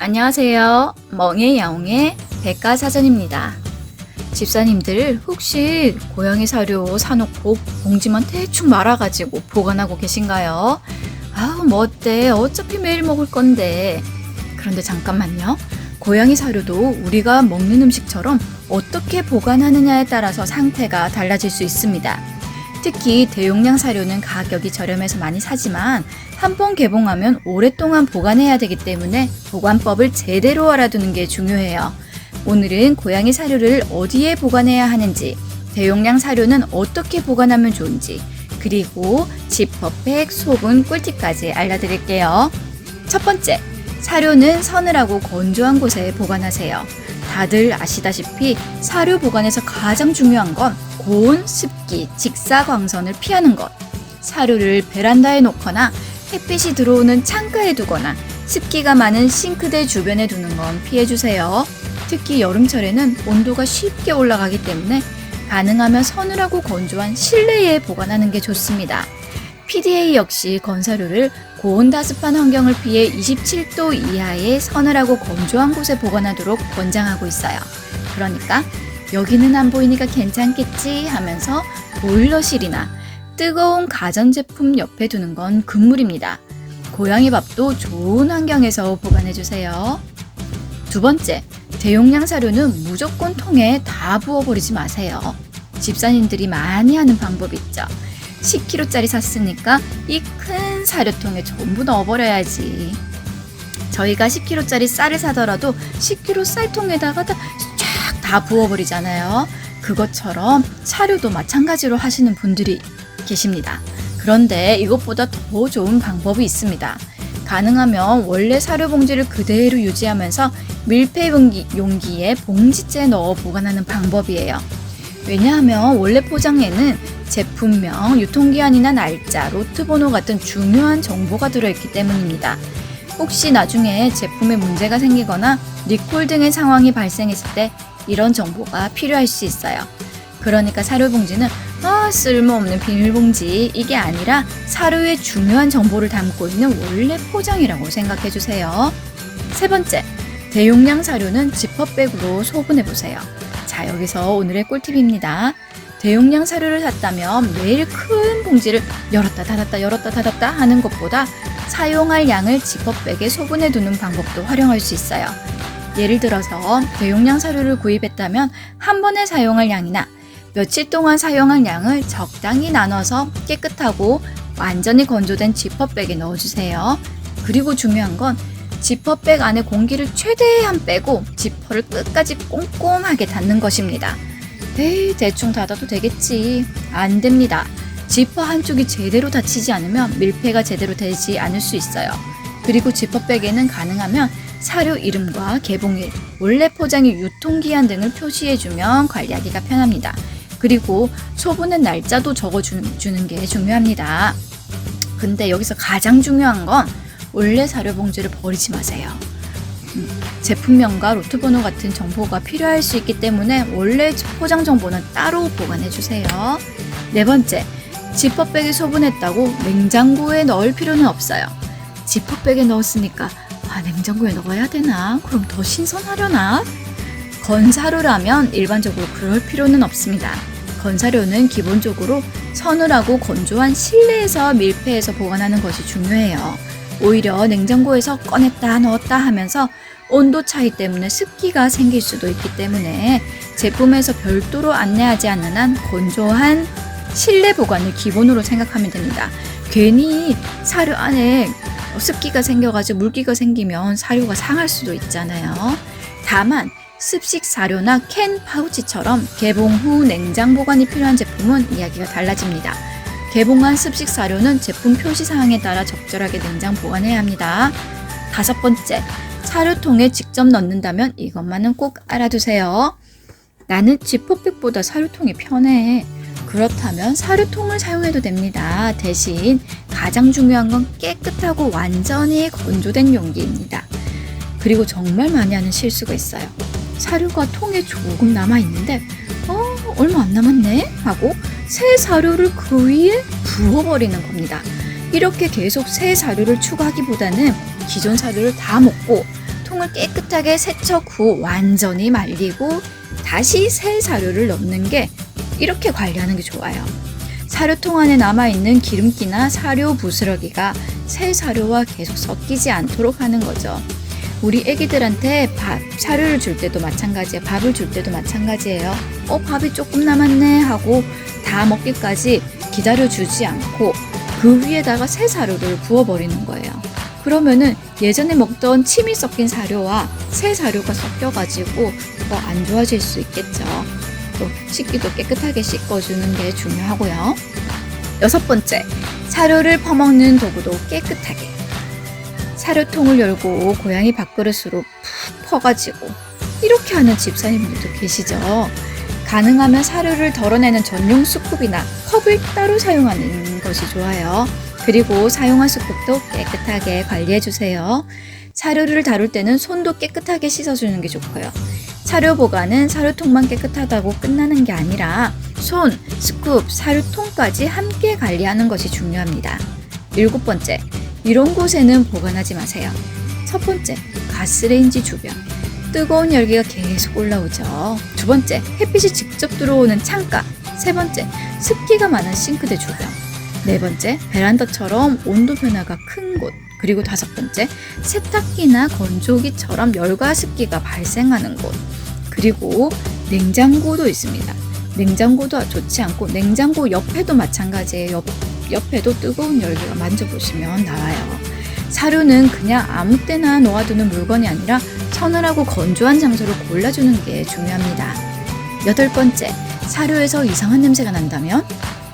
안녕하세요. 멍의 야옹의 백과사전입니다. 집사님들 혹시 고양이 사료 사놓고 봉지만 대충 말아가지고 보관하고 계신가요? 아우 뭐 어때? 어차피 매일 먹을 건데. 그런데 잠깐만요. 고양이 사료도 우리가 먹는 음식처럼 어떻게 보관하느냐에 따라서 상태가 달라질 수 있습니다. 특히 대용량 사료는 가격이 저렴해서 많이 사지만 한 번 개봉하면 오랫동안 보관해야 되기 때문에 보관법을 제대로 알아두는 게 중요해요. 오늘은 고양이 사료를 어디에 보관해야 하는지, 대용량 사료는 어떻게 보관하면 좋은지, 그리고 지퍼백, 소분, 꿀팁까지 알려드릴게요. 첫 번째, 사료는 서늘하고 건조한 곳에 보관하세요. 다들 아시다시피 사료 보관에서 가장 중요한 건 고온, 습기, 직사광선을 피하는 것. 사료를 베란다에 놓거나 햇빛이 들어오는 창가에 두거나 습기가 많은 싱크대 주변에 두는 건 피해주세요. 특히 여름철에는 온도가 쉽게 올라가기 때문에 가능하면 서늘하고 건조한 실내에 보관하는 게 좋습니다. PDA 역시 건사료를 고온다습한 환경을 피해 27도 이하의 서늘하고 건조한 곳에 보관하도록 권장하고 있어요. 그러니까 여기는 안 보이니까 괜찮겠지 하면서 보일러실이나 뜨거운 가전제품 옆에 두는 건 금물입니다. 고양이 밥도 좋은 환경에서 보관해주세요. 두 번째, 대용량 사료는 무조건 통에 다 부어버리지 마세요. 집사님들이 많이 하는 방법 있죠. 10kg짜리 샀으니까 이 큰 사료통에 전부 넣어버려야지. 저희가 10kg짜리 쌀을 사더라도 10kg 쌀통에다가 쫙 다 부어버리잖아요. 그것처럼 사료도 마찬가지로 하시는 분들이 계십니다. 그런데 이것보다 더 좋은 방법이 있습니다. 가능하면 원래 사료 봉지를 그대로 유지하면서 밀폐 용기에 봉지째 넣어 보관하는 방법이에요. 왜냐하면 원래 포장에는 제품명, 유통기한이나 날짜, 로트 번호 같은 중요한 정보가 들어있기 때문입니다. 혹시 나중에 제품에 문제가 생기거나 리콜 등의 상황이 발생했을 때 이런 정보가 필요할 수 있어요. 그러니까 사료봉지는 쓸모없는 비닐봉지 이게 아니라 사료의 중요한 정보를 담고 있는 원래 포장이라고 생각해주세요. 세 번째, 대용량 사료는 지퍼백으로 소분해보세요. 자, 여기서 오늘의 꿀팁입니다. 대용량 사료를 샀다면 매일 큰 봉지를 열었다 닫았다 열었다 닫았다 하는 것보다 사용할 양을 지퍼백에 소분해두는 방법도 활용할 수 있어요. 예를 들어서 대용량 사료를 구입했다면 한 번에 사용할 양이나 며칠 동안 사용할 양을 적당히 나눠서 깨끗하고 완전히 건조된 지퍼백에 넣어주세요. 그리고 중요한 건 지퍼백 안에 공기를 최대한 빼고 지퍼를 끝까지 꼼꼼하게 닫는 것입니다. 에이, 대충 닫아도 되겠지. 안 됩니다. 지퍼 한쪽이 제대로 닫히지 않으면 밀폐가 제대로 되지 않을 수 있어요. 그리고 지퍼백에는 가능하면 사료 이름과 개봉일, 원래 포장의 유통기한 등을 표시해주면 관리하기가 편합니다. 그리고 소분의 날짜도 적어주는 게 중요합니다. 근데 여기서 가장 중요한 건 원래 사료 봉지를 버리지 마세요. 제품명과 로트 번호 같은 정보가 필요할 수 있기 때문에 원래 포장 정보는 따로 보관해주세요. 네 번째, 지퍼백에 소분했다고 냉장고에 넣을 필요는 없어요. 지퍼백에 넣었으니까 냉장고에 넣어야 되나? 그럼 더 신선하려나? 건사료라면 일반적으로 그럴 필요는 없습니다. 건사료는 기본적으로 서늘하고 건조한 실내에서 밀폐해서 보관하는 것이 중요해요. 오히려 냉장고에서 꺼냈다 넣었다 하면서 온도 차이 때문에 습기가 생길 수도 있기 때문에 제품에서 별도로 안내하지 않는 한 건조한 실내 보관을 기본으로 생각하면 됩니다. 괜히 사료 안에 습기가 생겨가지고 물기가 생기면 사료가 상할 수도 있잖아요. 다만 습식 사료나 캔 파우치처럼 개봉 후 냉장 보관이 필요한 제품은 이야기가 달라집니다. 개봉한 습식 사료는 제품 표시 사항에 따라 적절하게 냉장 보관해야 합니다. 다섯 번째, 사료통에 직접 넣는다면 이것만은 꼭 알아두세요. 나는 지퍼백보다 사료통이 편해. 그렇다면 사료통을 사용해도 됩니다. 대신 가장 중요한 건 깨끗하고 완전히 건조된 용기입니다. 그리고 정말 많이 하는 실수가 있어요. 사료가 통에 조금 남아있는데 얼마 안 남았네 하고 새 사료를 그 위에 부어버리는 겁니다. 이렇게 계속 새 사료를 추가하기보다는 기존 사료를 다 먹고 사료통을 깨끗하게 세척 후 완전히 말리고 다시 새 사료를 넣는 게, 이렇게 관리하는 게 좋아요. 사료통 안에 남아있는 기름기나 사료 부스러기가 새 사료와 계속 섞이지 않도록 하는 거죠. 우리 애기들한테 사료를 줄 때도 마찬가지예요. 밥을 줄 때도 마찬가지예요. 밥이 조금 남았네 하고 다 먹기까지 기다려주지 않고 그 위에다가 새 사료를 부어버리는 거예요. 그러면은 예전에 먹던 침이 섞인 사료와 새 사료가 섞여가지고 더 안 좋아질 수 있겠죠. 또 씻기도 깨끗하게 씻어주는 게 중요하고요. 6번째, 사료를 퍼먹는 도구도 깨끗하게. 사료통을 열고 고양이 밥그릇으로 푹 퍼가지고 이렇게 하는 집사님들도 계시죠. 가능하면 사료를 덜어내는 전용 스쿱이나 컵을 따로 사용하는 것이 좋아요. 그리고 사용한 스쿱도 깨끗하게 관리해주세요. 사료를 다룰 때는 손도 깨끗하게 씻어주는 게 좋고요. 사료 보관은 사료통만 깨끗하다고 끝나는 게 아니라 손, 스쿱, 사료통까지 함께 관리하는 것이 중요합니다. 7번째, 이런 곳에는 보관하지 마세요. 첫 번째, 가스레인지 주변. 뜨거운 열기가 계속 올라오죠. 2번째, 햇빛이 직접 들어오는 창가. 3번째, 습기가 많은 싱크대 주변. 4번째, 베란다처럼 온도 변화가 큰 곳. 그리고 5번째, 세탁기나 건조기처럼 열과 습기가 발생하는 곳. 그리고 냉장고도 있습니다. 냉장고도 좋지 않고 냉장고 옆에도 마찬가지예요. 옆에도 뜨거운 열기가 만져보시면 나와요. 사료는 그냥 아무 때나 놓아두는 물건이 아니라 서늘하고 건조한 장소를 골라주는 게 중요합니다. 8번째, 사료에서 이상한 냄새가 난다면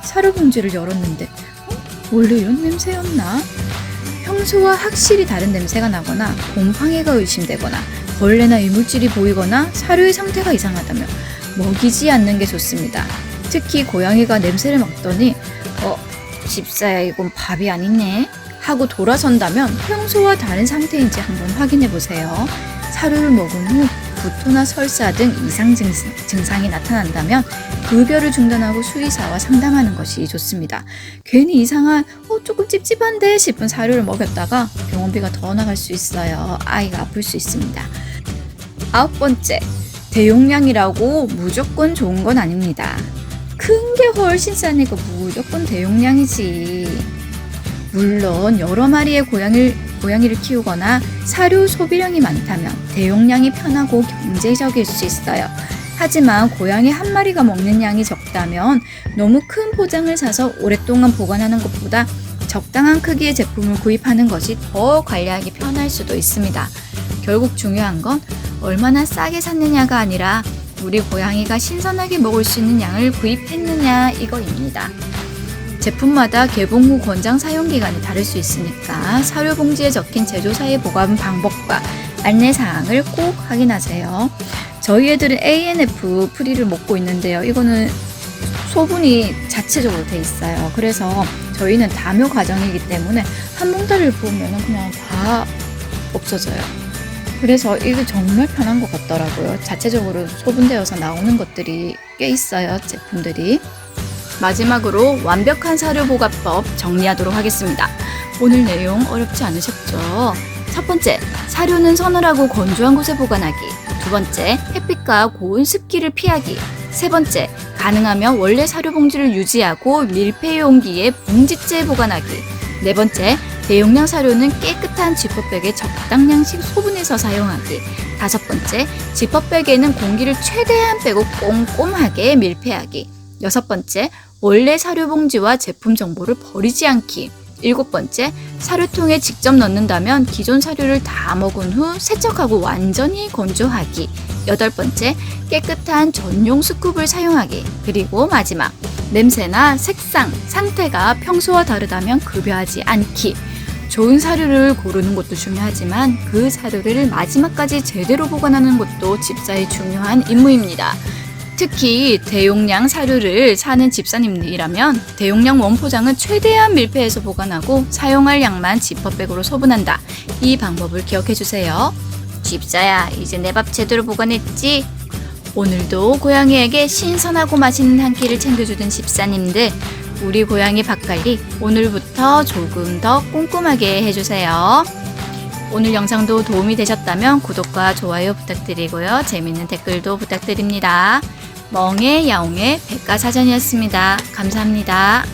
사료 봉지를 열었는데 원래 이런 냄새였나? 평소와 확실히 다른 냄새가 나거나 곰팡이가 의심되거나 벌레나 이물질이 보이거나 사료의 상태가 이상하다면 먹이지 않는 게 좋습니다. 특히 고양이가 냄새를 맡더니 집사야 이건 밥이 아니네 하고 돌아선다면 평소와 다른 상태인지 한번 확인해 보세요. 사료를 먹은 후 구토나 설사 등 이상 증상이 나타난다면 급여를 중단하고 수의사와 상담하는 것이 좋습니다. 괜히 이상한 조금 찝찝한데 싶은 사료를 먹였다가 병원비가 더 나갈 수 있어요. 아이가 아플 수 있습니다. 9번째, 대용량이라고 무조건 좋은 건 아닙니다. 큰 게 훨씬 싸니까 무조건 대용량이지. 물론 여러 마리의 고양이를 키우거나 사료 소비량이 많다면 대용량이 편하고 경제적일 수 있어요. 하지만 고양이 한 마리가 먹는 양이 적다면 너무 큰 포장을 사서 오랫동안 보관하는 것보다 적당한 크기의 제품을 구입하는 것이 더 관리하기 편할 수도 있습니다. 결국 중요한 건 얼마나 싸게 샀느냐가 아니라 우리 고양이가 신선하게 먹을 수 있는 양을 구입했느냐 이거입니다. 제품마다 개봉 후 권장 사용 기간이 다를 수 있으니까 사료 봉지에 적힌 제조사의 보관 방법과 안내사항을 꼭 확인하세요. 저희 애들은 ANF 프리를 먹고 있는데요. 이거는 소분이 자체적으로 돼 있어요. 그래서 저희는 다묘 가정이기 때문에 한 봉다리를 부으면 그냥 다 없어져요. 그래서 이게 정말 편한 것 같더라고요. 자체적으로 소분되어서 나오는 것들이 꽤 있어요. 제품들이. 마지막으로 완벽한 사료 보관법 정리하도록 하겠습니다. 오늘 내용 어렵지 않으셨죠? 첫 번째, 사료는 서늘하고 건조한 곳에 보관하기. 두 번째, 햇빛과 고온 습기를 피하기. 세 번째, 가능하면 원래 사료 봉지를 유지하고 밀폐 용기에 봉지째에 보관하기. 네 번째, 대용량 사료는 깨끗한 지퍼백에 적당량씩 소분해서 사용하기. 다섯 번째, 지퍼백에는 공기를 최대한 빼고 꼼꼼하게 밀폐하기. 여섯 번째, 원래 사료 봉지와 제품 정보를 버리지 않기. 일곱 번째, 사료통에 직접 넣는다면 기존 사료를 다 먹은 후 세척하고 완전히 건조하기. 여덟 번째, 깨끗한 전용 스쿱을 사용하기. 그리고 마지막, 냄새나 색상, 상태가 평소와 다르다면 급여하지 않기. 좋은 사료를 고르는 것도 중요하지만 그 사료를 마지막까지 제대로 보관하는 것도 집사의 중요한 임무입니다. 특히 대용량 사료를 사는 집사님들이라면 대용량 원포장은 최대한 밀폐해서 보관하고 사용할 양만 지퍼백으로 소분한다. 이 방법을 기억해주세요. 집사야, 이제 내 밥 제대로 보관했지? 오늘도 고양이에게 신선하고 맛있는 한 끼를 챙겨주던 집사님들, 우리 고양이 밥관리 오늘부터 조금 더 꼼꼼하게 해주세요. 오늘 영상도 도움이 되셨다면 구독과 좋아요 부탁드리고요. 재미있는 댓글도 부탁드립니다. 멍의 야옹의 백과사전이었습니다. 감사합니다.